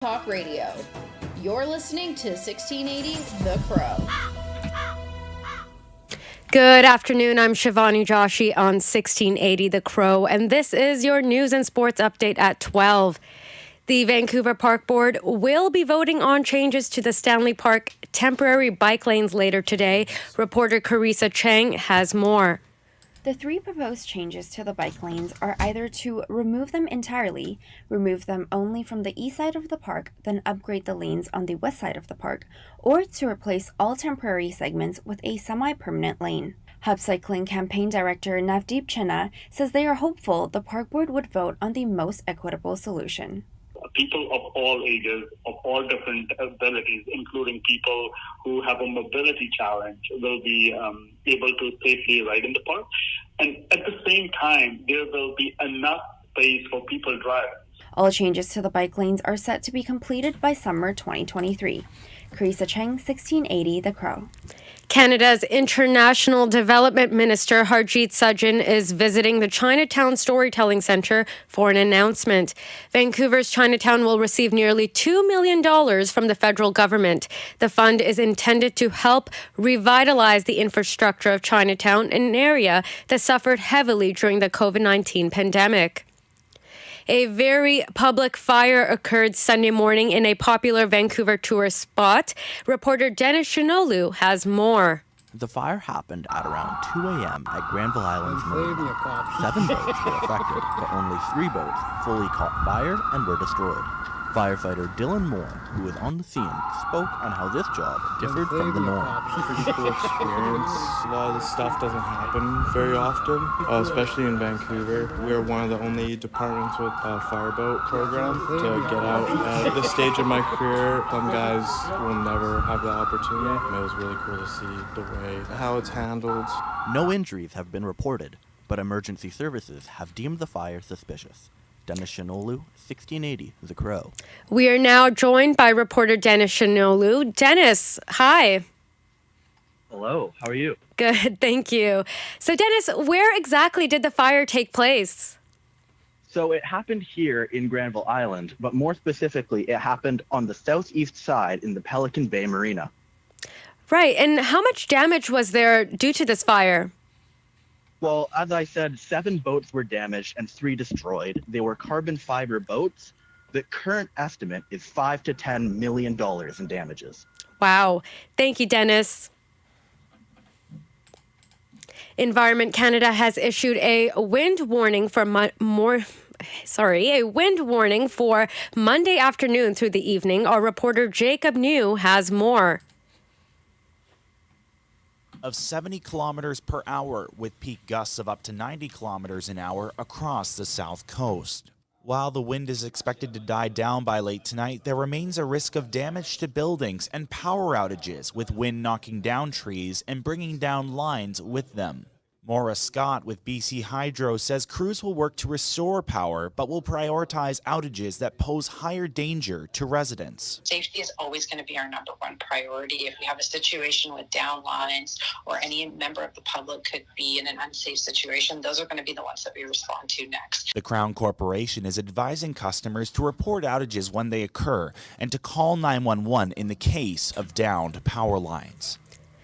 Talk Radio. You're listening to 1680 The Crow. Good afternoon. I'm Shivani Joshi on 1680 The Crow, and this is your news and sports update at 12. The Vancouver Park Board will be voting on changes to the Stanley Park temporary bike lanes later today. Reporter Carissa Chang has more. The three proposed changes to the bike lanes are either to remove them entirely, remove them only from the east side of the park, then upgrade the lanes on the west side of the park, or to replace all temporary segments with a semi-permanent lane. Hub Cycling Campaign Director Navdeep Chenna says they are hopeful the park board would vote on the most equitable solution. People of all ages, of all different abilities, including people who have a mobility challenge, will be able to safely ride in the park. And at the same time, there will be enough space for people driving. All changes to the bike lanes are set to be completed by summer 2023. Carissa Cheng, 1680 The Crow. Canada's International Development Minister Harjit Sajjan is visiting the Chinatown Storytelling Centre for an announcement. Vancouver's Chinatown will receive nearly $2 million from the federal government. The fund is intended to help revitalize the infrastructure of Chinatown, an area that suffered heavily during the COVID-19 pandemic. A very public fire occurred Sunday morning in a popular Vancouver tourist spot. Reporter Dennis Shinolu has more. The fire happened at around 2 a.m. at Granville Island's marina. 7 boats were affected, but only 3 boats fully caught fire and were destroyed. Firefighter Dylan Moore, who was on the scene, spoke on how this job differed from the norm. Pretty cool experience. A lot of this stuff doesn't happen very often, especially in Vancouver. We're one of the only departments with a fireboat program to get out. At this stage of my career, some guys will never have the opportunity. It was really cool to see the way, how it's handled. No injuries have been reported, but emergency services have deemed the fire suspicious. Dennis Shinolu, 1680 The Crow. We are now joined by reporter Dennis Shinolu. Dennis, hi. Hello, how are you? Good, thank you. So Dennis, where exactly did the fire take place? So it happened here in Granville Island, but more specifically, it happened on the southeast side in the Pelican Bay Marina. Right, and how much damage was there due to this fire? Well, as I said, 7 boats were damaged and 3 destroyed. They were carbon fiber boats. The current estimate is $5 to $10 million in damages. Wow. Thank you, Dennis. Environment Canada has issued a wind warning for wind warning for Monday afternoon through the evening. Our reporter Jacob New has more. Of 70 kilometers per hour, with peak gusts of up to 90 kilometers an hour across the south coast. While the wind is expected to die down by late tonight, there remains a risk of damage to buildings and power outages, with wind knocking down trees and bringing down lines with them. Maura Scott with BC Hydro says crews will work to restore power, but will prioritize outages that pose higher danger to residents. Safety is always going to be our number one priority. If we have a situation with down lines or any member of the public could be in an unsafe situation, those are going to be the ones that we respond to next. The Crown Corporation is advising customers to report outages when they occur and to call 911 in the case of downed power lines.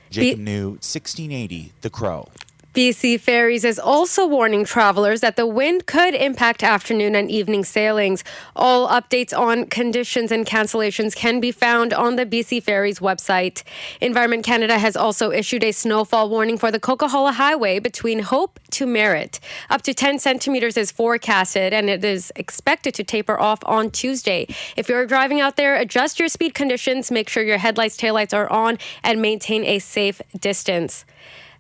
Jacob New, 1680 The Crow. BC Ferries is also warning travelers that the wind could impact afternoon and evening sailings. All updates on conditions and cancellations can be found on the BC Ferries website. Environment Canada has also issued a snowfall warning for the Coquihalla Highway between Hope to Merritt. Up to 10 centimeters is forecasted, and it is expected to taper off on Tuesday. If you're driving out there, adjust your speed conditions, make sure your headlights, taillights are on, and maintain a safe distance.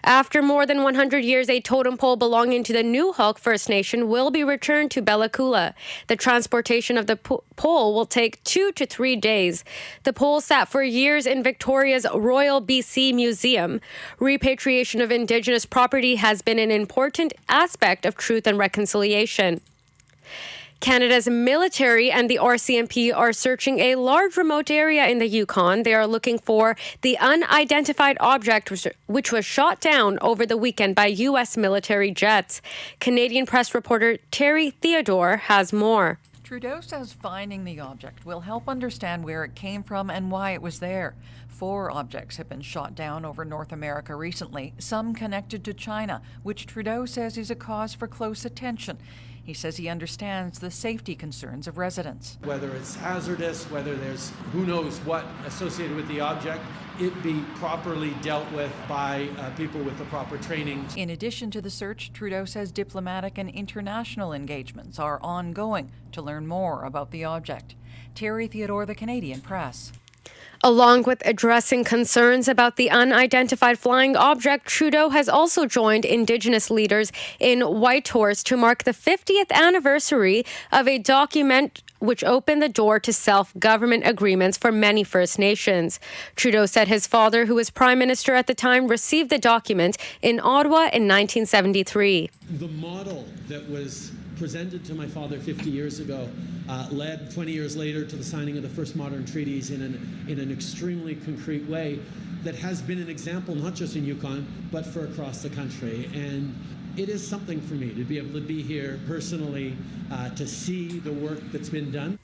After more than 100 years, a totem pole belonging to the Newhawk First Nation will be returned to Bella Coola. The transportation of the pole will take 2 to 3 days. The pole sat for years in Victoria's Royal BC Museum. Repatriation of Indigenous property has been an important aspect of truth and reconciliation. Canada's military and the RCMP are searching a large remote area in the Yukon. They are looking for the unidentified object which was shot down over the weekend by U.S. military jets. Canadian press reporter Terry Theodore has more. Trudeau says finding the object will help understand where it came from and why it was there. 4 objects have been shot down over North America recently, some connected to China, which Trudeau says is a cause for close attention. He says he understands the safety concerns of residents. Whether it's hazardous, whether there's who knows what associated with the object, it be properly dealt with by people with the proper training. In addition to the search, Trudeau says diplomatic and international engagements are ongoing to learn more about the object. Terry Theodore, The Canadian Press. Along with addressing concerns about the unidentified flying object, Trudeau has also joined Indigenous leaders in Whitehorse to mark the 50th anniversary of a document which opened the door to self-government agreements for many First Nations. Trudeau said his father, who was Prime Minister at the time, received the document in Ottawa in 1973. The model that was presented to my father 50 years ago led 20 years later to the signing of the first modern treaties in an extremely concrete way that has been an example not just in Yukon but for across the country. And it is something for me to be able to be here personally to see the work that's been done.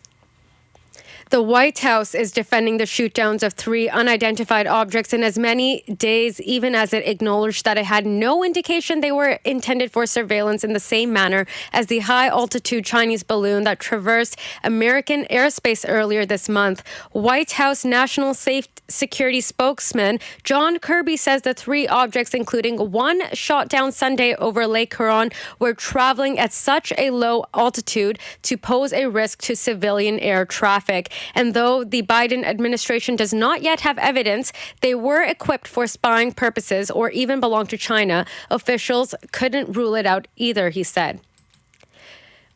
The White House is defending the shootdowns of 3 unidentified objects in as many days, even as it acknowledged that it had no indication they were intended for surveillance in the same manner as the high-altitude Chinese balloon that traversed American airspace earlier this month. White House National Security spokesman John Kirby says the 3 objects, including one shot down Sunday over Lake Huron, were traveling at such a low altitude to pose a risk to civilian air traffic. And though the Biden administration does not yet have evidence they were equipped for spying purposes or even belong to China, officials couldn't rule it out either, he said.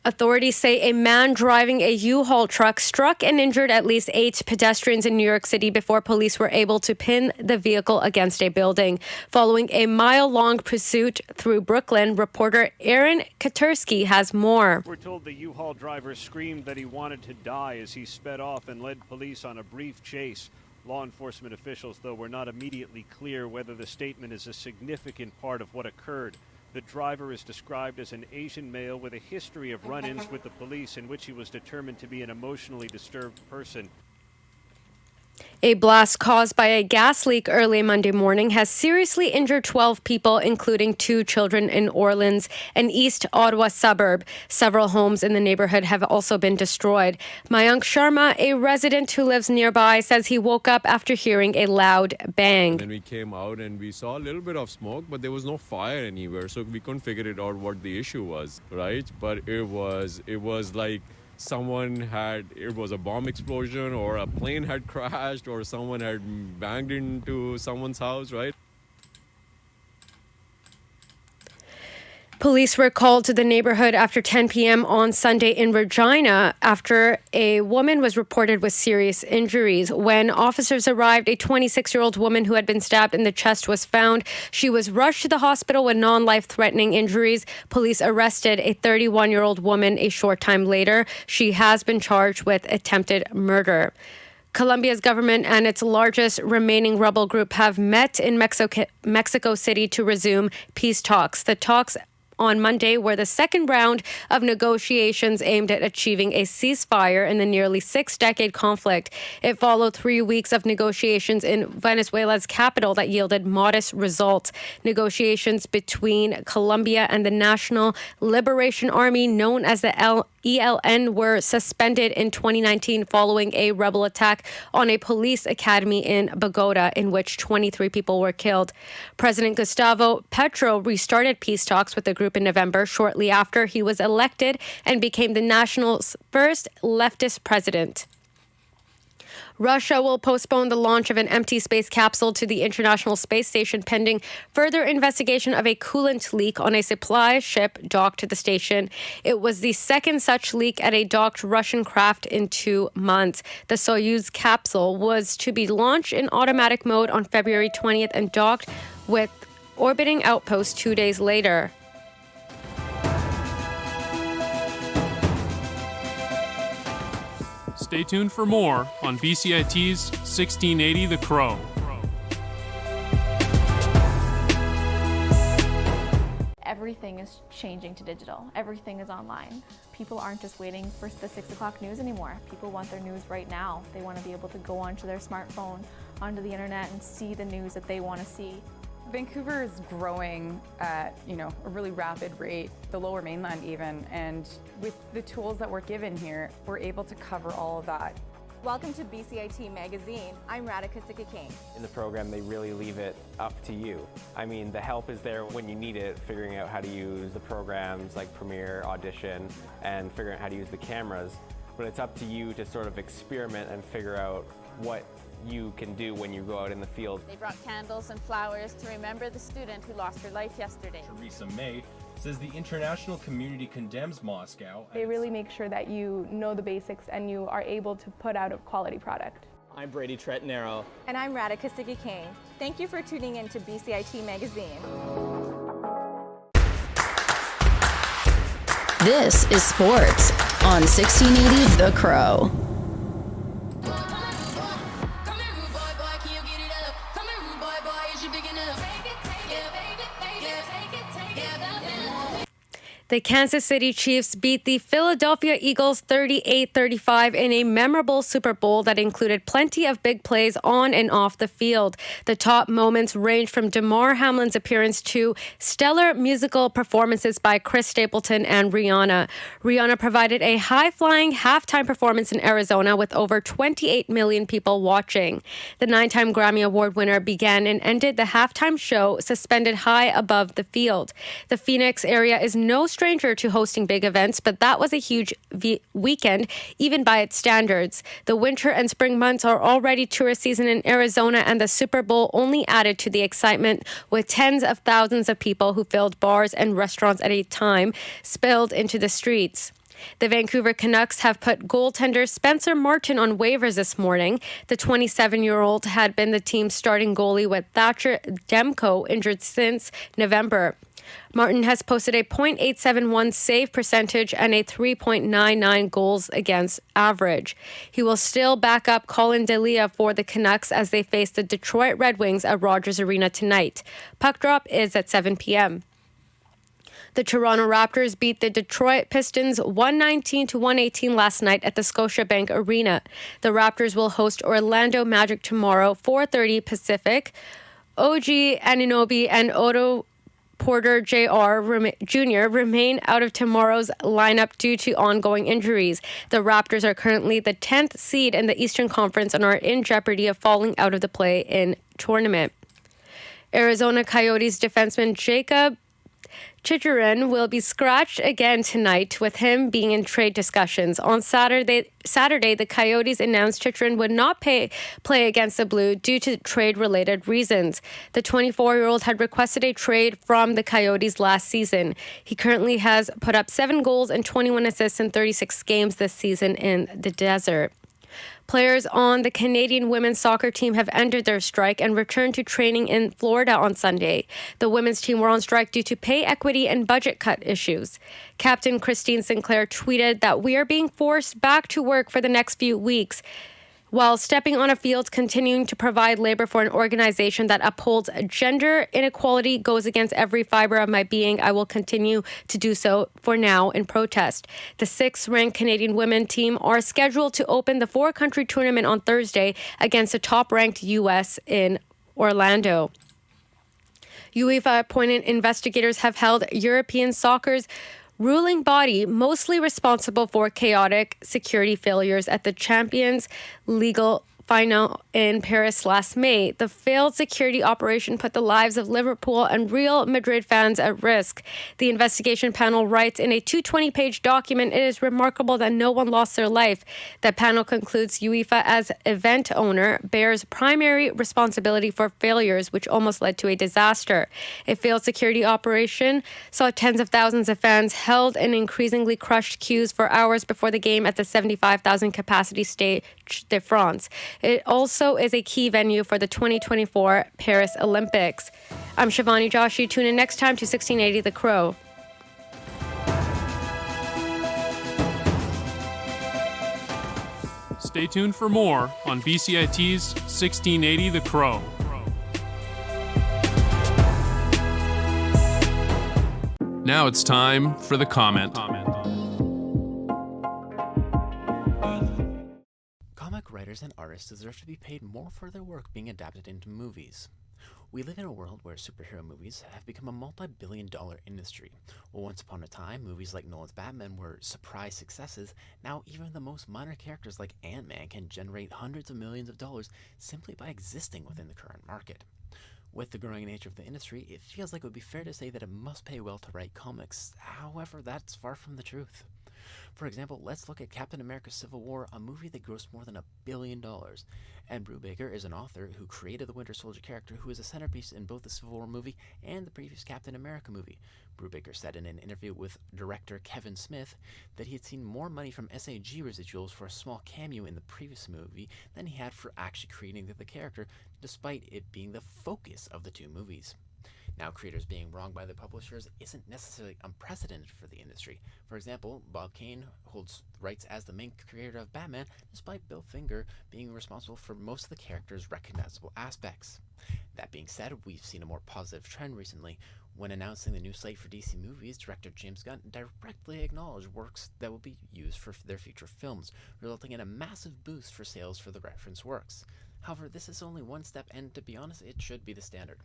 Authorities say a man driving a U-Haul truck struck and injured at least 8 pedestrians in New York City before police were able to pin the vehicle against a building. Following a mile-long pursuit through Brooklyn, reporter Aaron Katursky has more. We're told the U-Haul driver screamed that he wanted to die as he sped off and led police on a brief chase. Law enforcement officials, though, were not immediately clear whether the statement is a significant part of what occurred. The driver is described as an Asian male with a history of run-ins with the police in which he was determined to be an emotionally disturbed person. A blast caused by a gas leak early Monday morning has seriously injured 12 people, including 2 children in Orleans, an East Ottawa suburb. Several homes in the neighborhood have also been destroyed. Mayank Sharma, a resident who lives nearby, says he woke up after hearing a loud bang. Then we came out and we saw a little bit of smoke, but there was no fire anywhere, so we couldn't figure it out what the issue was, right? But it was like it was a bomb explosion or a plane had crashed or someone had banged into someone's house, right? Police were called to the neighborhood after 10 p.m. on Sunday in Regina after a woman was reported with serious injuries. When officers arrived, a 26-year-old woman who had been stabbed in the chest was found. She was rushed to the hospital with non-life-threatening injuries. Police arrested a 31-year-old woman a short time later. She has been charged with attempted murder. Colombia's government and its largest remaining rebel group have met in Mexico City to resume peace talks. The talks on Monday were the second round of negotiations aimed at achieving a ceasefire in the nearly 6-decade conflict. It followed 3 weeks of negotiations in Venezuela's capital that yielded modest results. Negotiations between Colombia and the National Liberation Army, known as the ELN, were suspended in 2019 following a rebel attack on a police academy in Bogota, in which 23 people were killed. President Gustavo Petro restarted peace talks with the group in November, shortly after he was elected and became the nation's first leftist president. Russia will postpone the launch of an empty space capsule to the International Space Station pending further investigation of a coolant leak on a supply ship docked to the station. It was the second such leak at a docked Russian craft in 2 months. The Soyuz capsule was to be launched in automatic mode on February 20th and docked with orbiting outpost 2 days later. Stay tuned for more on BCIT's 1680 The Crow. everything is changing to digital. Everything is online. People aren't just waiting for the 6 o'clock news anymore. People want their news right now. They want to be able to go onto their smartphone, onto the internet, and see the news that they want to see. Vancouver is growing at, a really rapid rate, the Lower Mainland even, and with the tools that we're given here, we're able to cover all of that. Welcome to BCIT Magazine. I'm Radhika Sikki-King. In the program, they really leave it up to you. I mean, the help is there when you need it, figuring out how to use the programs like Premiere, Audition, and figuring out how to use the cameras. But it's up to you to sort of experiment and figure out what you can do when you go out in the field. They brought candles and flowers to remember the student who lost her life yesterday. Theresa May says the international community condemns Moscow. They really make sure that you know the basics and you are able to put out a quality product. I'm Brady Tretanero. And I'm Radhika Sikki-King. Thank you for tuning in to BCIT Magazine. This is sports on 1680 The Crow. The Kansas City Chiefs beat the Philadelphia Eagles 38-35 in a memorable Super Bowl that included plenty of big plays on and off the field. The top moments ranged from Damar Hamlin's appearance to stellar musical performances by Chris Stapleton and Rihanna. Rihanna provided a high-flying halftime performance in Arizona with over 28 million people watching. The 9-time Grammy Award winner began and ended the halftime show suspended high above the field. The Phoenix area is no stranger to hosting big events, but that was a huge weekend, even by its standards. The winter and spring months are already tourist season in Arizona, and the Super Bowl only added to the excitement with tens of thousands of people who filled bars and restaurants at a time spilled into the streets. The Vancouver Canucks have put goaltender Spencer Martin on waivers this morning. The 27-year-old had been the team's starting goalie with Thatcher Demko injured since November. Martin has posted a .871 save percentage and a 3.99 goals against average. He will still back up Colin Delia for the Canucks as they face the Detroit Red Wings at Rogers Arena tonight. Puck drop is at 7 p.m. The Toronto Raptors beat the Detroit Pistons 119-118 last night at the Scotiabank Arena. The Raptors will host Orlando Magic tomorrow, 4:30 Pacific. OG Anunoby and Otto Porter Jr. remain out of tomorrow's lineup due to ongoing injuries. The Raptors are currently the 10th seed in the Eastern Conference and are in jeopardy of falling out of the play-in tournament. Arizona Coyotes defenseman Jacob Chychrun will be scratched again tonight, with him being in trade discussions. On Saturday, the Coyotes announced Chychrun would not play against the Blue due to trade-related reasons. The 24-year-old had requested a trade from the Coyotes last season. He currently has put up 7 goals and 21 assists in 36 games this season in the desert. Players on the Canadian women's soccer team have ended their strike and returned to training in Florida on Sunday. The women's team were on strike due to pay equity and budget cut issues. Captain Christine Sinclair tweeted that we are being forced back to work for the next few weeks, while stepping on a field continuing to provide labor for an organization that upholds gender inequality goes against every fiber of my being. I will continue to do so for now in protest. The 6th-ranked Canadian women team are scheduled to open the 4-country tournament on Thursday against the top-ranked U.S. in Orlando. UEFA-appointed investigators have held European soccer's ruling body mostly responsible for chaotic security failures at the Champions League final in Paris last May. The failed security operation put the lives of Liverpool and Real Madrid fans at risk. The investigation panel writes in a 220-page document, it is remarkable that no one lost their life. The panel concludes UEFA, as event owner, bears primary responsibility for failures which almost led to a disaster. A failed security operation saw tens of thousands of fans held in increasingly crushed queues for hours before the game at the 75,000 capacity Stade de France. It also is a key venue for the 2024 Paris Olympics. I'm Shivani Joshi. Tune in next time to 1680 The Crow. Stay tuned for more on BCIT's 1680 The Crow. Now it's time for the comment. Comic writers and artists deserve to be paid more for their work being adapted into movies. We live in a world where superhero movies have become a multi-billion-dollar industry. Well, once upon a time, movies like Nolan's Batman were surprise successes. Now even the most minor characters like Ant-Man can generate hundreds of millions of dollars simply by existing within the current market. With the growing nature of the industry, it feels like it would be fair to say that it must pay well to write comics. However, that's far from the truth. For example, let's look at Captain America Civil War, a movie that grossed more than $1 billion. Ed Brubaker is an author who created the Winter Soldier character, who is a centerpiece in both the Civil War movie and the previous Captain America movie. Brubaker said in an interview with director Kevin Smith that he had seen more money from SAG residuals for a small cameo in the previous movie than he had for actually creating the character, despite it being the focus of the two movies. Now, creators being wronged by the publishers isn't necessarily unprecedented for the industry. For example, Bob Kane holds rights as the main creator of Batman, despite Bill Finger being responsible for most of the character's recognizable aspects. That being said, we've seen a more positive trend recently. When announcing the new slate for DC movies, director James Gunn directly acknowledged works that will be used for their future films, resulting in a massive boost for sales for the reference works. However, this is only one step, and to be honest, it should be the standard.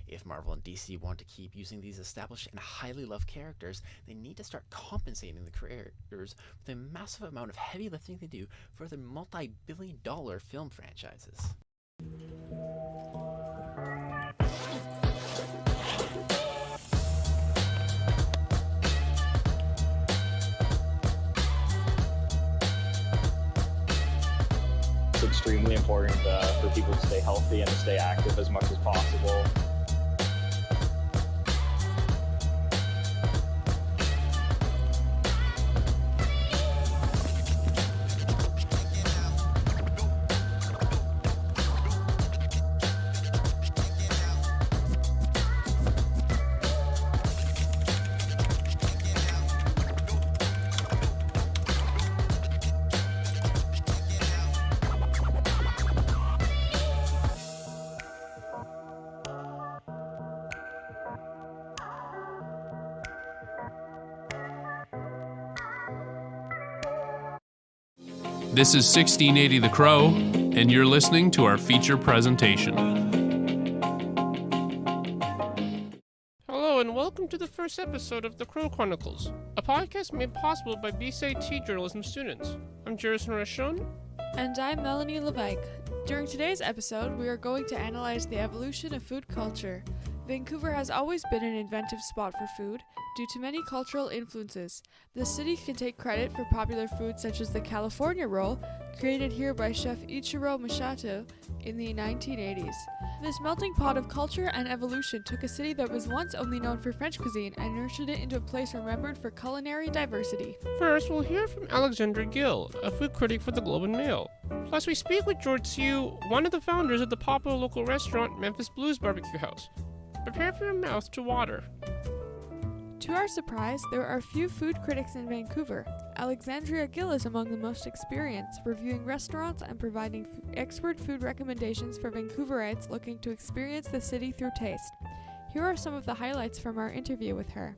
If Marvel and DC want to keep using these established and highly loved characters, they need to start compensating the creators for the massive amount of heavy lifting they do for their multi-billion-dollar film franchises. It's extremely important for people to stay healthy and to stay active as much as possible. This is 1680 The Crow, and you're listening to our feature presentation. Hello, and welcome to the first episode of The Crow Chronicles, a podcast made possible by BCIT Journalism students. I'm Jerison Rashon. And I'm Melanie Levike. During today's episode, we are going to analyze the evolution of food culture. Vancouver has always been an inventive spot for food due to many cultural influences. The city can take credit for popular foods such as the California roll, created here by chef Ichiro Masato in the 1980s. This melting pot of culture and evolution took a city that was once only known for French cuisine and nurtured it into a place remembered for culinary diversity. First, we'll hear from Alexandra Gill, a food critic for the Globe and Mail. Plus, we speak with George Siu, one of the founders of the popular local restaurant Memphis Blues Barbecue House. Prepare for your mouth to water. To our surprise, there are few food critics in Vancouver. Alexandria Gill is among the most experienced, reviewing restaurants and providing expert food recommendations for Vancouverites looking to experience the city through taste. Here are some of the highlights from our interview with her.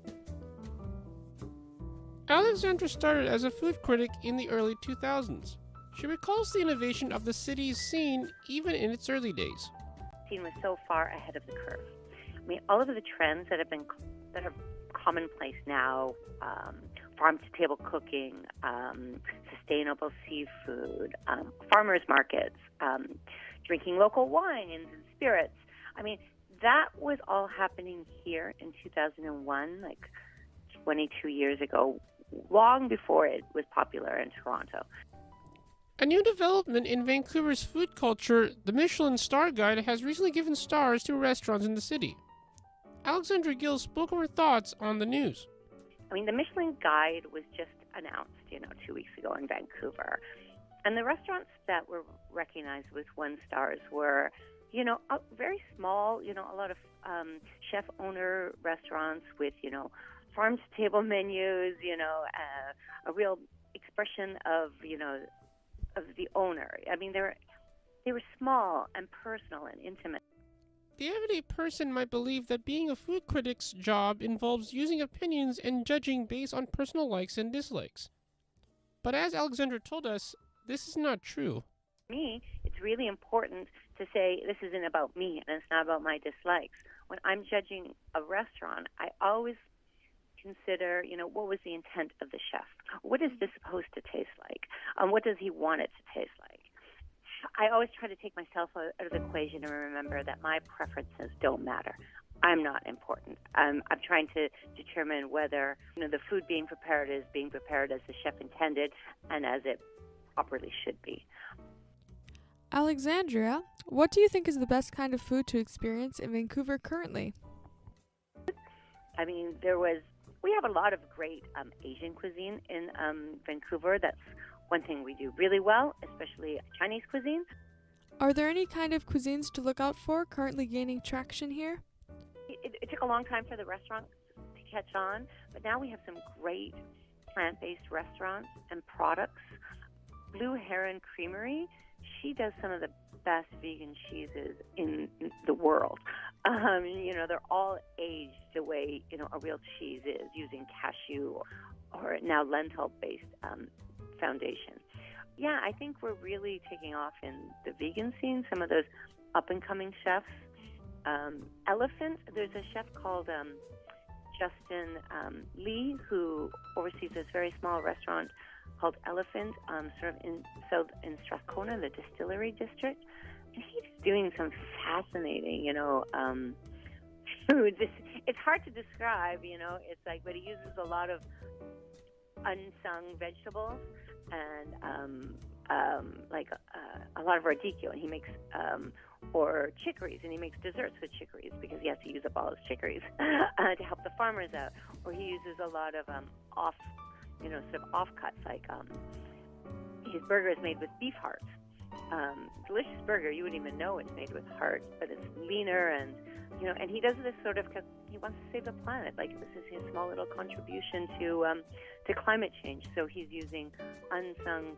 Alexandra started as a food critic in the early 2000s. She recalls the innovation of the city's scene even in its early days. The scene was so far ahead of the curve. I mean, all of the trends that are commonplace now, farm-to-table cooking, sustainable seafood, farmers markets, drinking local wines and spirits. I mean, that was all happening here in 2001, like 22 years ago, long before it was popular in Toronto. A new development in Vancouver's food culture, the Michelin Star Guide has recently given stars to restaurants in the city. Alexandra Gill spoke of her thoughts on the news. I mean, the Michelin Guide was just announced, 2 weeks ago in Vancouver. And the restaurants that were recognized with 1 stars were, very small, a lot of chef-owner restaurants with, farm-to-table menus, a real expression of, of the owner. I mean, they were small and personal and intimate. the everyday person might believe that being a food critic's job involves using opinions and judging based on personal likes and dislikes. But as Alexandra told us, this is not true. For me, it's really important to say this isn't about me and it's not about my dislikes. When I'm judging a restaurant, I always consider, what was the intent of the chef? What is this supposed to taste like? What does he want it to taste like? I always try to take myself out of the equation and remember that my preferences don't matter. I'm not important. I'm trying to determine whether the food being prepared is being prepared as the chef intended and as it properly should be. Alexandria, what do you think is the best kind of food to experience in Vancouver currently? I mean, we have a lot of great Asian cuisine in Vancouver. That's one thing we do really well, especially Chinese cuisine. Are there any kind of cuisines to look out for currently gaining traction here? It took a long time for the restaurants to catch on, but now we have some great plant-based restaurants and products. Blue Heron Creamery, she does some of the best vegan cheeses in the world. They're all aged the way, a real cheese is, using cashew or now lentil-based foundation. Yeah, I think we're really taking off in the vegan scene. Some of those up-and-coming chefs. Elephant, there's a chef called Justin Lee who oversees this very small restaurant called Elephant, sort of in Strathcona, the distillery district. And he's doing some fascinating, foods. It's hard to describe, it's like, but he uses a lot of unsung vegetables and a lot of radicchio, and he makes or chicories, and he makes desserts with chicories because he has to use up all his chicories to help the farmers out. Or he uses a lot of offcuts, like his burger is made with beef hearts. Delicious burger, you wouldn't even know it's made with heart, but it's leaner and and he does this sort of because he wants to save the planet. Like, this is his small little contribution to climate change. So he's using unsung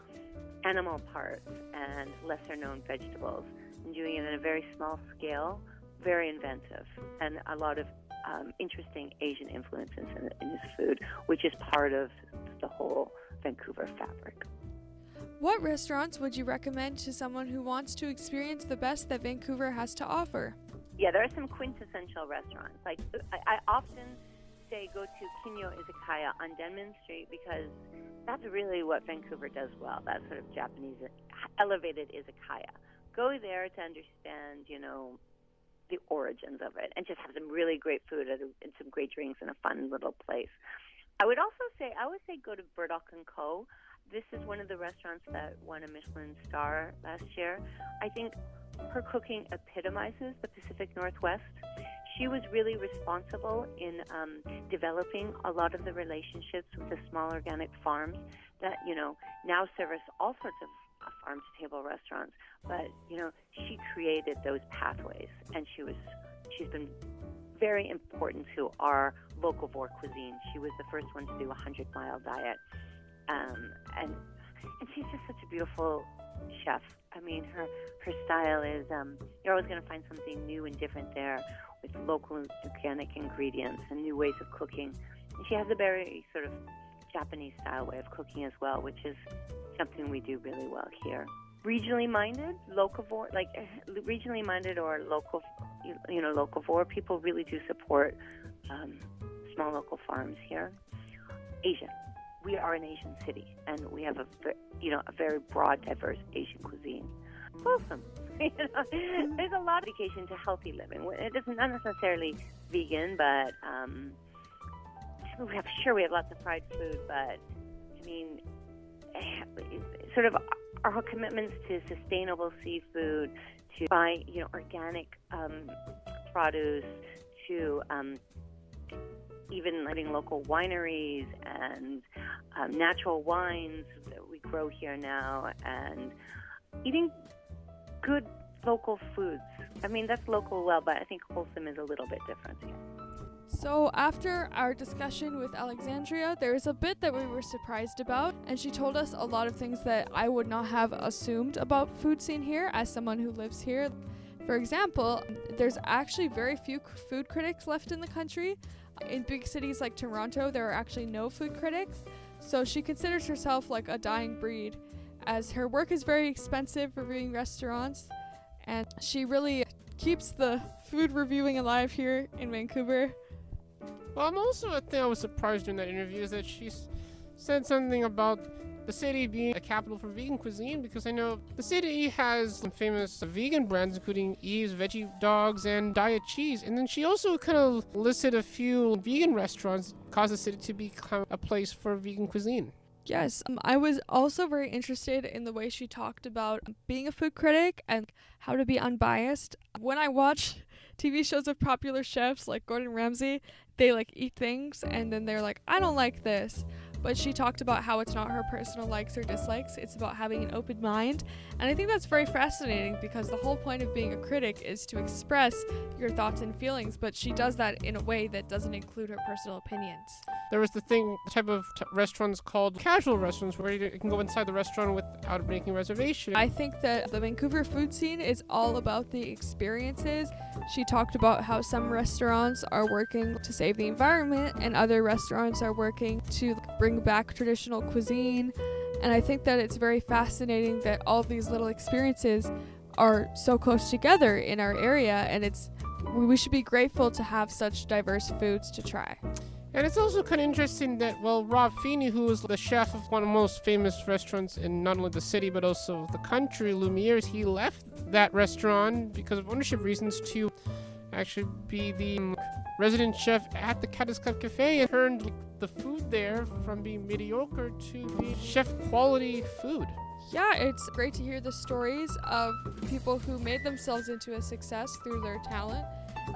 animal parts and lesser known vegetables and doing it in a very small scale, very inventive, and a lot of interesting Asian influences in his food, which is part of the whole Vancouver fabric. What restaurants would you recommend to someone who wants to experience the best that Vancouver has to offer? Yeah, there are some quintessential restaurants. Like, I often say go to Kinyo Izakaya on Denman Street because that's really what Vancouver does well, that sort of Japanese elevated izakaya. Go there to understand, the origins of it and just have some really great food and some great drinks in a fun little place. I would say go to Burdock & Co. This is one of the restaurants that won a Michelin star last year. I think her cooking epitomizes the Pacific Northwest. She was really responsible in developing a lot of the relationships with the small organic farms that, now service all sorts of farm-to-table restaurants. But, she created those pathways, and she's been very important to our locavore cuisine. She was the first one to do a 100-mile diet. And she's just such a beautiful chef. I mean, her style is, you're always going to find something new and different there with local organic ingredients and new ways of cooking. And she has a very sort of Japanese style way of cooking as well, which is something we do really well here. Regionally minded, locavore, or locavore people really do support small local farms here. Asian. We are an Asian city, and we have a very broad, diverse Asian cuisine. Wholesome. There's a lot of dedication to healthy living. It is not necessarily vegan, but we have lots of fried food. But I mean, sort of our commitments to sustainable seafood, to buy organic produce, to even letting local wineries and natural wines that we grow here now, and eating good local foods. I mean, that's local well, but I think wholesome is a little bit different here. So after our discussion with Alexandria, there was a bit that we were surprised about, and she told us a lot of things that I would not have assumed about food scene here as someone who lives here. For example, there's actually very few food critics left in the country. In big cities like Toronto, there are actually no food critics. So she considers herself like a dying breed, as her work is very expensive reviewing restaurants, and she really keeps the food reviewing alive here in Vancouver. Well, I think I was surprised during that interview is that she said something about the city being a capital for vegan cuisine, because I know the city has some famous vegan brands, including Eve's Veggie Dogs and Diet Cheese. And then she also kind of listed a few vegan restaurants that caused the city to become a place for vegan cuisine. Yes, I was also very interested in the way she talked about being a food critic and how to be unbiased. When I watch TV shows of popular chefs like Gordon Ramsay, they like eat things and then they're like, I don't like this. But she talked about how it's not her personal likes or dislikes, it's about having an open mind. And I think that's very fascinating, because the whole point of being a critic is to express your thoughts and feelings, but she does that in a way that doesn't include her personal opinions. There was the type of restaurants called casual restaurants, where you can go inside the restaurant without making a reservation. I think that the Vancouver food scene is all about the experiences. She talked about how some restaurants are working to save the environment and other restaurants are working to bring back traditional cuisine. And I think that it's very fascinating that all these little experiences are so close together in our area, and we should be grateful to have such diverse foods to try. And it's also kind of interesting that, Rob Feeney, who is the chef of one of the most famous restaurants in not only the city but also the country, Lumiere's, he left that restaurant because of ownership reasons to actually be the resident chef at the Cactus Club Cafe, and turned the food there from being mediocre to be chef quality food. Yeah, it's great to hear the stories of people who made themselves into a success through their talent.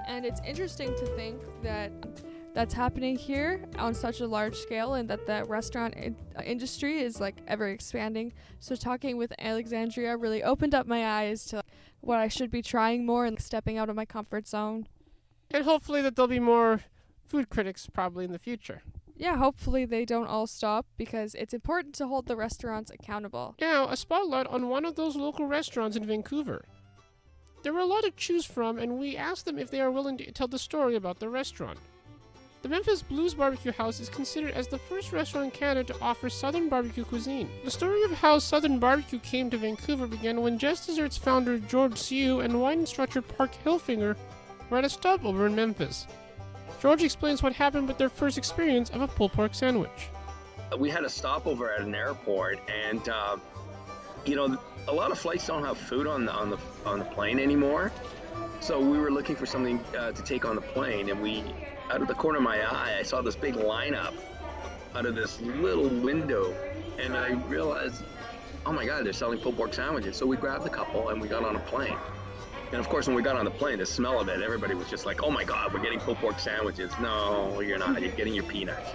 And it's interesting to think that that's happening here on such a large scale, and that the restaurant industry is like ever expanding. So talking with Alexandria really opened up my eyes to what I should be trying more and stepping out of my comfort zone. And hopefully that there'll be more food critics probably in the future. Yeah, hopefully they don't all stop, because it's important to hold the restaurants accountable. Now, a spotlight on one of those local restaurants in Vancouver. There were a lot to choose from, and we asked them if they are willing to tell the story about the restaurant. The Memphis Blues Barbecue House is considered as the first restaurant in Canada to offer Southern barbecue cuisine. The story of how Southern barbecue came to Vancouver began when Just Desserts founder George Siu and wine instructor Park Hilfinger were at a stopover in Memphis. George explains what happened with their first experience of a pulled pork sandwich. We had a stopover at an airport, and a lot of flights don't have food on the plane anymore. So we were looking for something to take on the plane, and out of the corner of my eye, I saw this big lineup out of this little window, and I realized, oh my God, they're selling pulled pork sandwiches. So we grabbed a couple and we got on a plane. And of course, when we got on the plane, the smell of it, everybody was just like, oh my God, we're getting pulled pork sandwiches. No, you're not. You're getting your peanuts.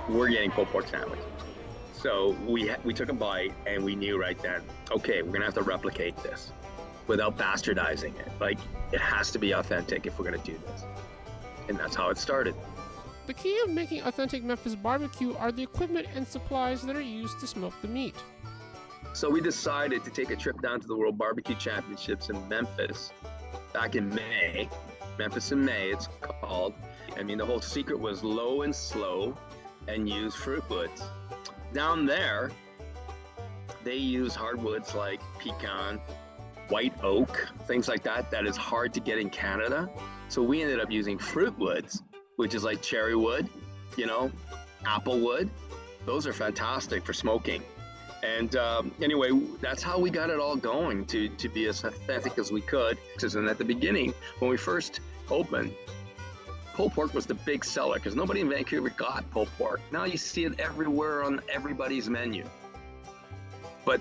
We're getting pulled pork sandwiches. So we took a bite, and we knew right then, okay, we're going to have to replicate this without bastardizing it. Like, it has to be authentic if we're going to do this. And that's how it started. The key of making authentic Memphis barbecue are the equipment and supplies that are used to smoke the meat. So we decided to take a trip down to the World Barbecue Championships in Memphis back in May. Memphis in May, it's called. I mean, the whole secret was low and slow and use fruit woods. Down there, they use hardwoods like pecan, white oak, things like that is hard to get in Canada. So we ended up using fruit woods, which is like cherry wood, apple wood. Those are fantastic for smoking. And anyway, that's how we got it all going to be as authentic as we could. And at the beginning, when we first opened, pulled pork was the big seller because nobody in Vancouver got pulled pork. Now you see it everywhere on everybody's menu. But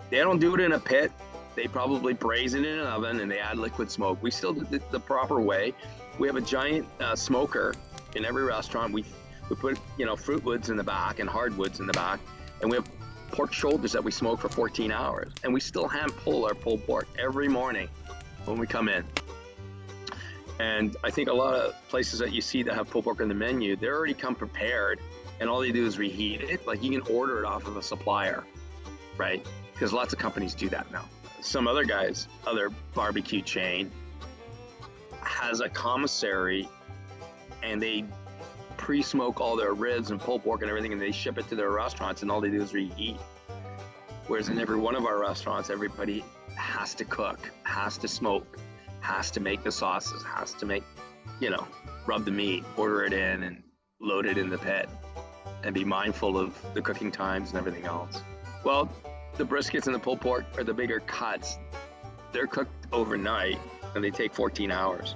they don't do it in a pit. They probably braise it in an oven and they add liquid smoke. We still did it the proper way. We have a giant smoker in every restaurant. We put fruit woods in the back and hardwoods in the back, and we have pork shoulders that we smoke for 14 hours. And we still hand pull our pulled pork every morning when we come in. And I think a lot of places that you see that have pulled pork on the menu, they're already come prepared, and all they do is reheat it. Like, you can order it off of a supplier, right? Because lots of companies do that now. some other barbecue chain has a commissary, and they pre-smoke all their ribs and pulled pork and everything, and they ship it to their restaurants, and all they do is reheat. Whereas in every one of our restaurants, everybody has to cook, has to smoke, has to make the sauces, has to make, rub the meat, order it in, and load it in the pit, and be mindful of the cooking times and everything else. Well, the briskets and the pulled pork are the bigger cuts. They're cooked overnight, and they take 14 hours.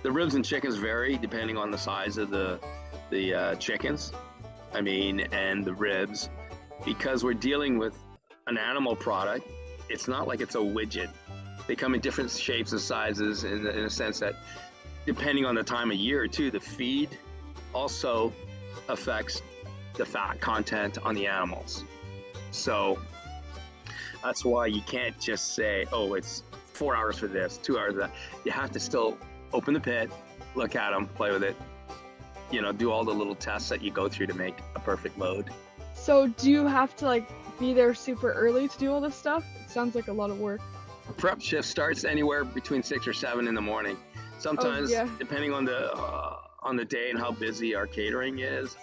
The ribs and chickens vary depending on the size of the chickens, and the ribs. Because we're dealing with an animal product, it's not like it's a widget. They come in different shapes and sizes in a sense that depending on the time of year too, the feed also affects the fat content on the animals. So that's why you can't just say, oh, it's 4 hours for this, 2 hours for that. You have to still open the pit, look at them, play with it, do all the little tests that you go through to make a perfect load. So do you have to be there super early to do all this stuff? It sounds like a lot of work. Prep shift starts anywhere between 6 or 7 in the morning. Sometimes, depending on the day and how busy our catering is,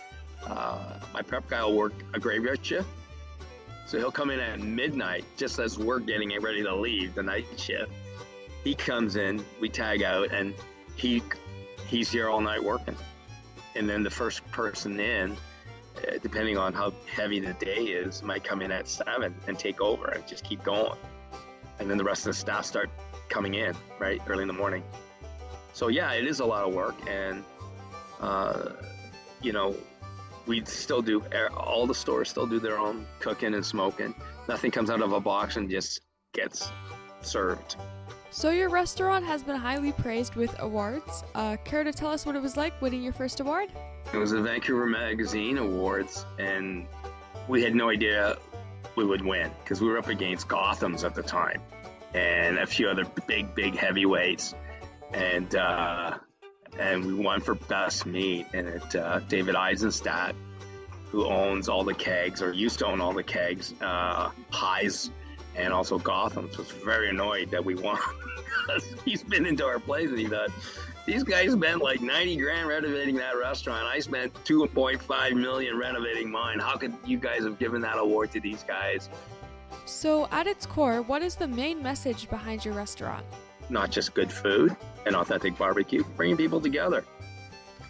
my prep guy will work a graveyard shift. So he'll come in at midnight, just as we're getting ready to leave the night shift. He comes in, we tag out, and he's here all night working. And then the first person in, depending on how heavy the day is, might come in at 7 and take over and just keep going. And then the rest of the staff start coming in, right, early in the morning. So yeah, it is a lot of work, and we still do, all the stores still do their own cooking and smoking. Nothing comes out of a box and just gets served. So your restaurant has been highly praised with awards. Care to tell us what it was like winning your first award? It was the Vancouver Magazine Awards, and we had no idea we would win because we were up against Gotham's at the time and a few other big heavyweights, and we won for best meat. And David Eisenstadt, who owns all the kegs, or used to own all the kegs, Highs and also Gotham's, was very annoyed that we won. He's been into our place and he thought, these guys spent like 90 grand renovating that restaurant. I spent 2.5 million renovating mine. How could you guys have given that award to these guys? So at its core, what is the main message behind your restaurant? Not just good food and authentic barbecue, bringing people together.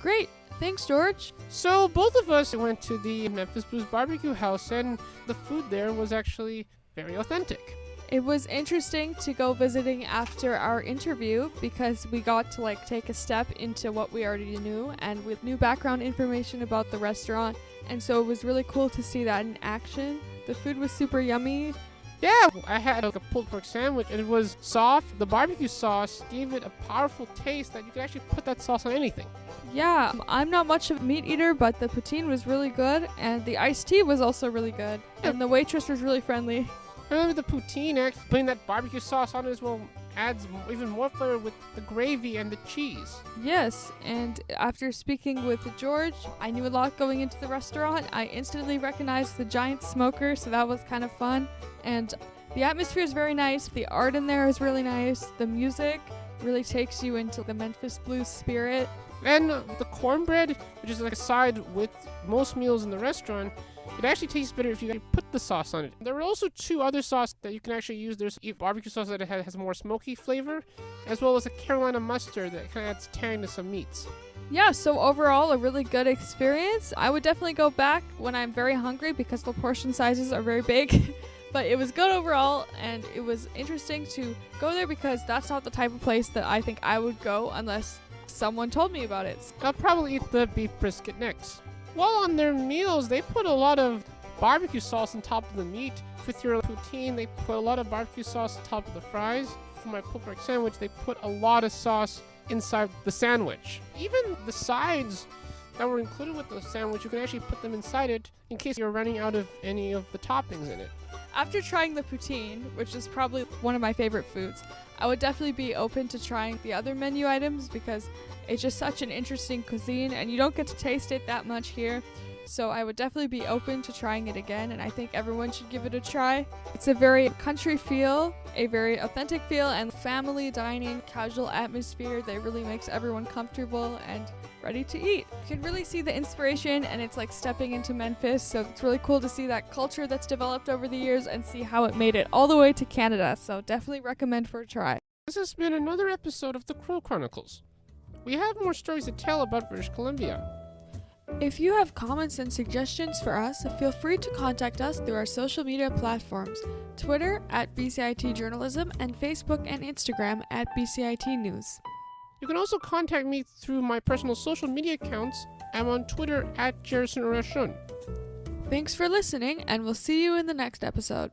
Great. Thanks, George. So both of us went to the Memphis Blues Barbecue House, and the food there was actually very authentic. It was interesting to go visiting after our interview because we got to take a step into what we already knew and with new background information about the restaurant. And so it was really cool to see that in action. The food was super yummy. Yeah, I had a pulled pork sandwich, and it was soft. The barbecue sauce gave it a powerful taste that you could actually put that sauce on anything. Yeah, I'm not much of a meat eater, but the poutine was really good, and the iced tea was also really good, and the waitress was really friendly. And the poutine, putting that barbecue sauce on it as well adds even more flavor with the gravy and the cheese. Yes, and after speaking with George, I knew a lot going into the restaurant. I instantly recognized the giant smoker, so that was kind of fun. And the atmosphere is very nice. The art in there is really nice. The music really takes you into the Memphis Blues spirit. And the cornbread, which is like a side with most meals in the restaurant, it actually tastes better if you put the sauce on it. There are also 2 other sauces that you can actually use. There's a barbecue sauce that has more smoky flavor, as well as a Carolina mustard that kind of adds tang to some meats. Yeah, so overall, a really good experience. I would definitely go back when I'm very hungry because the portion sizes are very big. But it was good overall, and it was interesting to go there because that's not the type of place that I think I would go unless someone told me about it. I'll probably eat the beef brisket next. While on their meals, they put a lot of barbecue sauce on top of the meat. With your poutine, they put a lot of barbecue sauce on top of the fries. For my pulled pork sandwich, they put a lot of sauce inside the sandwich. Even the sides that were included with the sandwich, you can actually put them inside it in case you're running out of any of the toppings in it. After trying the poutine, which is probably one of my favorite foods, I would definitely be open to trying the other menu items because it's just such an interesting cuisine and you don't get to taste it that much here. so I would definitely be open to trying it again, and I think everyone should give it a try. It's a very country feel, a very authentic feel, and family dining, casual atmosphere that really makes everyone comfortable and ready to eat. You can really see the inspiration, and it's like stepping into Memphis, so it's really cool to see that culture that's developed over the years and see how it made it all the way to Canada, so definitely recommend for a try. This has been another episode of the Crow Chronicles. We have more stories to tell about British Columbia. If you have comments and suggestions for us, feel free to contact us through our social media platforms, Twitter at BCIT Journalism and Facebook and Instagram at BCIT News. You can also contact me through my personal social media accounts. I'm on Twitter at Jerison Rashun. Thanks for listening, and we'll see you in the next episode.